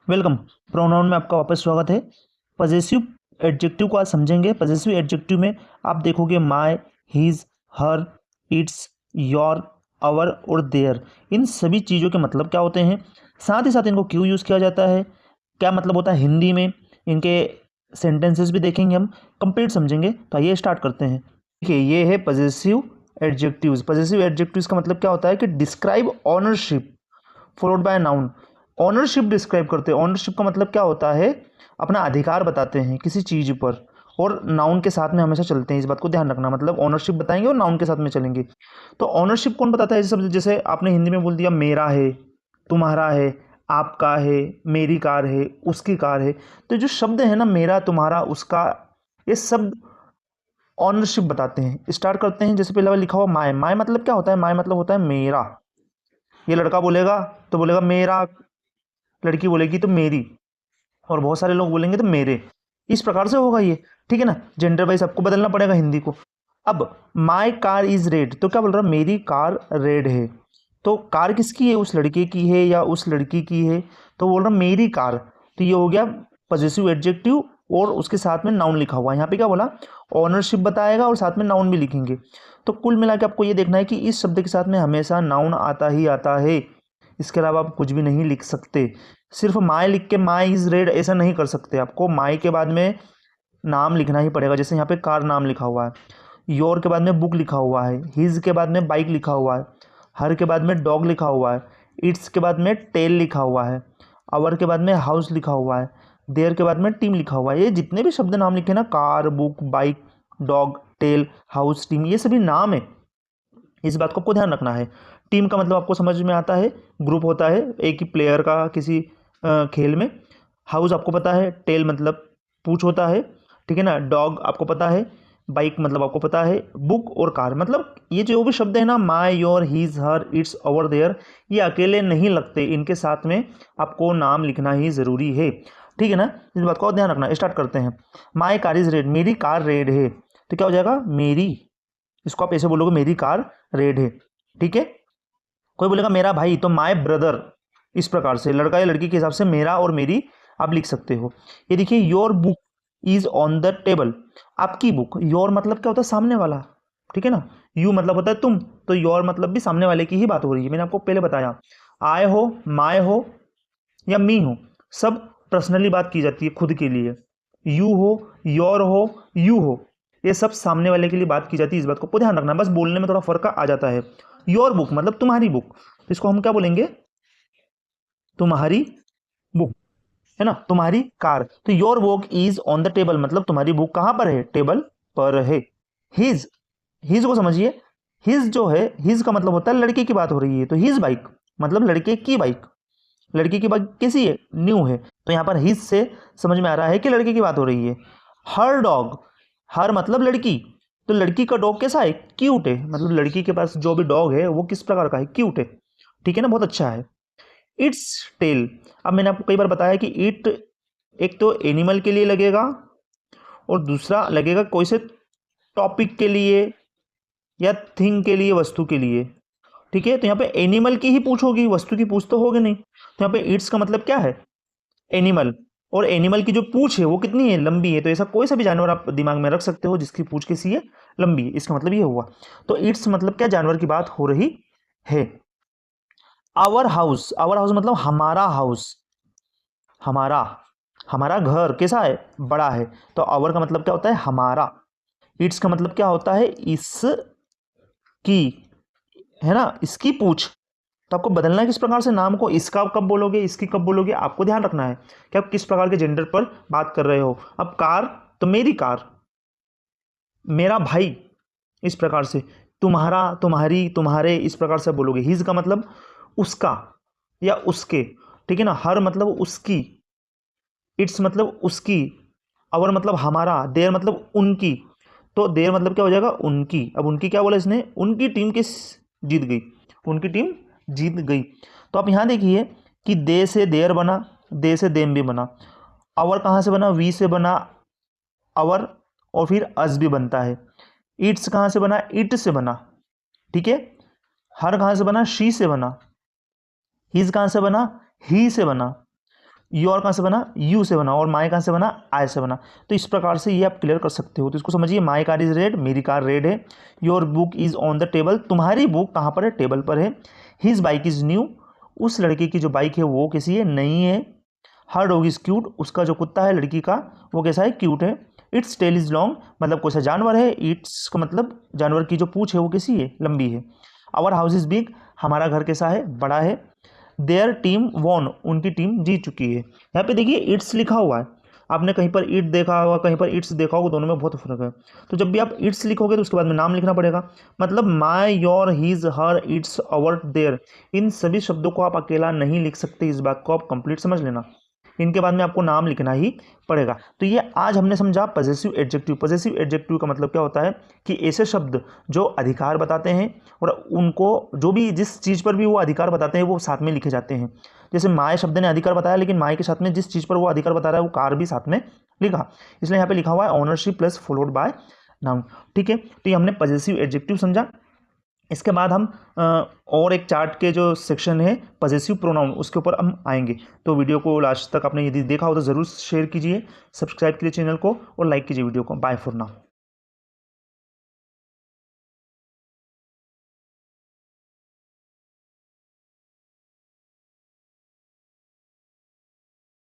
Welcome. Pronoun में आपका वापस स्वागत है। पजेसिव एडजेक्टिव को आज समझेंगे। पजेसिव एडजेक्टिव में आप देखोगे my, his, her, its, your, our और देयर। इन सभी चीज़ों के मतलब क्या होते हैं, साथ ही साथ इनको क्यों यूज़ किया जाता है, क्या मतलब होता है हिंदी में, इनके सेंटेंसेस भी देखेंगे, हम कंप्लीट समझेंगे। तो आइए स्टार्ट करते हैं। देखिए, ये है पजेसिव एडजेक्टिव्स। पजेसिव एडजेक्टिव्स का मतलब क्या होता है कि describe ownership followed by noun. Ownership describe करते हैं। ऑनरशिप का मतलब क्या होता है, अपना अधिकार बताते हैं किसी चीज़ पर, और नाउन के साथ में हमेशा चलते हैं। इस बात को ध्यान रखना, मतलब ऑनरशिप बताएंगे और नाउन के साथ में चलेंगे। तो ऑनरशिप कौन बताता है ये सब, जैसे आपने हिंदी में बोल दिया मेरा है, तुम्हारा है, आपका है, मेरी कार है, उसकी कार है। तो जो शब्द है ना, मेरा, तुम्हारा, उसका, ये सब ऑनरशिप बताते हैं। स्टार्ट करते हैं। जैसे पहले लिखा हुआ माय। माय मतलब क्या होता है, माय मतलब होता है मेरा। ये लड़का बोलेगा तो बोलेगा मेरा, लड़की बोलेगी तो मेरी, और बहुत सारे लोग बोलेंगे तो मेरे। इस प्रकार से होगा ये, ठीक है ना। जेंडर वाइज आपको बदलना पड़ेगा हिंदी को। अब माई कार इज रेड, तो क्या बोल रहा है, मेरी कार रेड है। तो कार किसकी है, उस लड़के की है या उस लड़की की है, तो बोल रहा मेरी कार। तो ये हो गया पजेसिव एडजेक्टिव, और उसके साथ में नाउन लिखा हुआ है। यहाँ पे क्या बोला, ऑनरशिप बताएगा और साथ में नाउन भी लिखेंगे। तो कुल मिला के आपको ये देखना है कि इस शब्द के साथ में हमेशा नाउन आता ही आता है। इसके अलावा आप कुछ भी नहीं लिख सकते। सिर्फ माई लिख के माई इज रेड ऐसा नहीं कर सकते। आपको माई के बाद में नाम लिखना ही पड़ेगा। जैसे यहाँ पे कार नाम लिखा हुआ है, योर के बाद में बुक लिखा हुआ है, हिज के बाद में बाइक लिखा हुआ है, हर के बाद में डॉग लिखा हुआ है, इट्स के बाद में टेल लिखा हुआ है, आवर के बाद में हाउस लिखा हुआ है, देयर के बाद में टीम लिखा हुआ है। ये जितने भी शब्द नाम लिखे ना, car, book, bike, dog, tail, house, team, ये सभी नाम है। इस बात को आपको ध्यान रखना है। टीम का मतलब आपको समझ में आता है, ग्रुप होता है एक ही प्लेयर का किसी खेल में। हाउस आपको पता है, टेल मतलब पूछ होता है, ठीक है ना। डॉग आपको पता है, बाइक मतलब आपको पता है, बुक और कार मतलब ये जो भी शब्द है ना, my, your, his, her, its, our, their, ये अकेले नहीं लगते। इनके साथ में आपको नाम लिखना ही ज़रूरी है, ठीक है ना। इस बात को ध्यान रखना। स्टार्ट करते हैं। माई कार इज रेड, मेरी कार रेड है। तो क्या हो जाएगा, मेरी, इसको आप ऐसे बोलोगे मेरी कार रेड है, ठीक है। कोई बोलेगा मेरा भाई, तो माय ब्रदर। इस प्रकार से लड़का या लड़की के हिसाब से मेरा और मेरी आप लिख सकते हो। ये देखिए, your book is on the table, आपकी बुक। योर मतलब क्या होता है, सामने वाला, ठीक है ना। यू मतलब होता है तुम, तो योर मतलब भी सामने वाले की ही बात हो रही है। मैंने आपको पहले बताया, आय हो, माय हो या मी हो, सब पर्सनली बात की जाती है खुद के लिए। यू हो, योर हो, यू हो, ये सब सामने वाले के लिए बात की जाती है। इस बात को ध्यान रखना, बस बोलने में थोड़ा फर्क आ जाता है। योर बुक मतलब तुम्हारी बुक, तो इसको हम क्या बोलेंगे, तुम्हारी बुक, है ना। तुम्हारी कार, तो your book is on the table मतलब तुम्हारी बुक कहां पर है, टेबल पर है। हिज, हिज को समझिए। हिज जो है, हिज का मतलब होता है लड़के की बात हो रही है, तो हिज बाइक मतलब लड़के की बाइक। लड़की की बात कैसी है, न्यू है, तो यहाँ पर हिज से समझ में आ रहा है कि लड़के की बात हो रही है। हर डॉग, हर मतलब लड़की, तो लड़की का डॉग कैसा है, क्यूट है, मतलब लड़की के पास जो भी डॉग है वो किस प्रकार का है, क्यूट है, ठीक है ना, बहुत अच्छा है। इट्स टेल, अब मैंने आपको कई बार बताया कि इट एक तो एनिमल के लिए लगेगा, और दूसरा लगेगा कोई से टॉपिक के लिए या थिंग के लिए, वस्तु के लिए, ठीक है। तो यहाँ पे एनिमल की ही पूछ होगी, वस्तु की पूछ तो होगी नहीं। तो यहाँ पे इट्स का मतलब क्या है, एनिमल, और एनिमल की जो पूछ है वो कितनी है, लंबी है। तो ऐसा कोई सा भी जानवर आप दिमाग में रख सकते हो जिसकी पूछ कैसी है, लंबी है, इसका मतलब ये हुआ। तो इट्स मतलब क्या, जानवर की बात हो रही है। आवर हाउस, आवर हाउस मतलब हमारा हाउस, हमारा, हमारा घर कैसा है, बड़ा है। तो आवर का मतलब क्या होता है, हमारा। इट्स का मतलब क्या होता है, इसकी, है ना, इसकी पूछ। तो आपको बदलना है किस प्रकार से नाम को, इसका कब बोलोगे, इसकी कब बोलोगे, आपको ध्यान रखना है कि आप किस प्रकार के जेंडर पर बात कर रहे हो। अब कार, तो मेरी कार, मेरा भाई, इस प्रकार से। तुम्हारा, तुम्हारी, तुम्हारे, इस प्रकार से बोलोगे। हिज का मतलब उसका या उसके, ठीक है ना। हर मतलब उसकी, इट्स मतलब उसकी, अवर मतलब हमारा, देयर मतलब उनकी। तो देयर मतलब क्या हो जाएगा, उनकी। अब उनकी क्या बोला इसने, उनकी टीम किस जीत गई, उनकी टीम जीत गई। तो आप यहाँ देखिए कि दे से देयर बना, दे से देम भी बना, अवर कहाँ से बना, वी से बना अवर, और फिर अस भी बनता है। इट्स कहाँ से बना, इट से बना, ठीक है। हर कहाँ से बना, शी से बना। हिज कहाँ से बना, ही से बना। योर कहाँ से बना, यू से बना, और माई कहाँ से बना, आई से बना। तो इस प्रकार से ये आप क्लियर कर सकते हो। तो इसको समझिए, माई कार इज रेड, मेरी कार रेड है। Your book is on the table, तुम्हारी बुक कहाँ पर है, टेबल पर है। हिज बाइक इज न्यू, उस लड़के की जो बाइक है वो कैसी है, नई है। हर डॉग इज क्यूट, उसका जो कुत्ता है लड़की का वो कैसा है, क्यूट है। इट्स टेल इज लॉन्ग, मतलब कोई सा जानवर है, इट्स का मतलब जानवर की जो पूंछ है वो कैसी है, लंबी है। आवर हाउस इज बिग, हमारा घर कैसा है, बड़ा है। देयर टीम वॉन, उनकी टीम जीत चुकी है। यहाँ पे देखिए इट्स लिखा हुआ है, आपने कहीं पर इट देखा होगा, कहीं पर इट्स देखा होगा, दोनों में बहुत फर्क है। तो जब भी आप इट्स लिखोगे तो उसके बाद में नाम लिखना पड़ेगा। मतलब my, your, his, her, its, our, their, इन सभी शब्दों को आप अकेला नहीं लिख सकते। इस बात को आप कंप्लीट समझ लेना, इनके बाद में आपको नाम लिखना ही पड़ेगा। तो ये आज हमने समझा पजेसिव एडजेक्टिव। पजेसिव एडजेक्टिव का मतलब क्या होता है कि ऐसे शब्द जो अधिकार बताते हैं और उनको जो भी जिस चीज़ पर भी वो अधिकार बताते हैं वो साथ में लिखे जाते हैं। जैसे माए शब्द ने अधिकार बताया, लेकिन माए के साथ में जिस चीज़ पर वो अधिकार बता रहा है वो कार भी साथ में लिखा, इसलिए यहाँ पे लिखा हुआ है ownership plus followed by noun. ठीक है, तो ये हमने पजेसिव एडजेक्टिव समझा। इसके बाद हम और एक चार्ट के जो सेक्शन है पजेसिव प्रोनाउन, उसके ऊपर हम आएंगे। तो वीडियो को लास्ट तक आपने यदि देखा हो तो ज़रूर शेयर कीजिए, सब्सक्राइब कीजिए चैनल को और लाइक कीजिए वीडियो को। Bye for now.